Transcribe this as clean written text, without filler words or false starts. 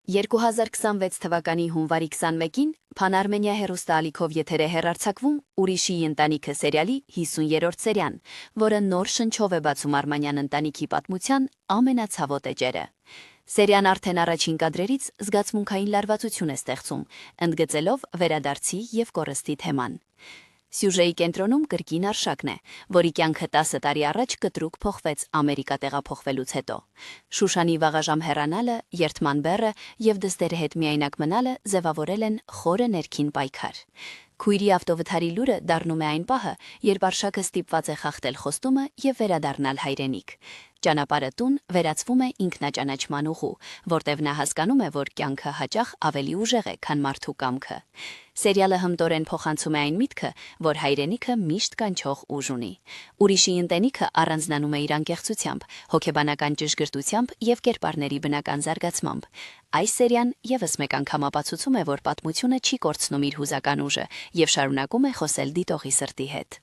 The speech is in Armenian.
2026 թվականի հունվարի 21-ին Փանարմենիա հեռուստաալիքով եթեր է հեռարձակվում «Ուրիշի ընտանիքը» սերիալի 50-րդ սերիան, որը նոր շնչով է բացում Արմանյան ընտանիքի պատմության ամենացավոտ էջերը։ Սերիան արդեն առաջին կադրերից զգացմունքային լարվածություն է ստեղծում, ընդգծելով վերադարձի և կորստի թեման։ Սյուժեի կենտրոնում կրկին Արշակն է, որի կյանքը 10 տարի առաջ կտրուկ փոխվեց Ամերիկա տեղափոխվելուց հետո։ Շուշանի վաղաժամ հեռանալը, երդման բեռը և դստերի հետ միայնակ մնալը ձևավորել են խորը ներքին պայքար։ Քույրի ավտովթարի լուրը դառնում է այն պահը, երբ Արշակը ստիպված է խախտել խոստումը և վերադառնալ հայրենիք։ Ճանապարհը տուն վերածվում է ինքնաճանաչման ուղու, որտեղ նա հասկանում է, որ կյանքը հաճախ ավելի ուժեղ է, քան մարդու կամքը։ Սերիալը հմտորեն փոխանցում է այն միտքը, որ հայրենիքը միշտ կանչող ուժ ունի։ Ուրիշի ընտանիքը առանձնանում է իր անկեղծությամբ, հոգեբանական ճշգրտությամբ և կերպարների բնական զարգացմամբ։ Այս սերիան ևս մեկ անգամ ապացուցում է, որ պատմությունը չի կորցնում իր հուզական ուժը և շարունակում է խոսել դիտողի սրտի հետ։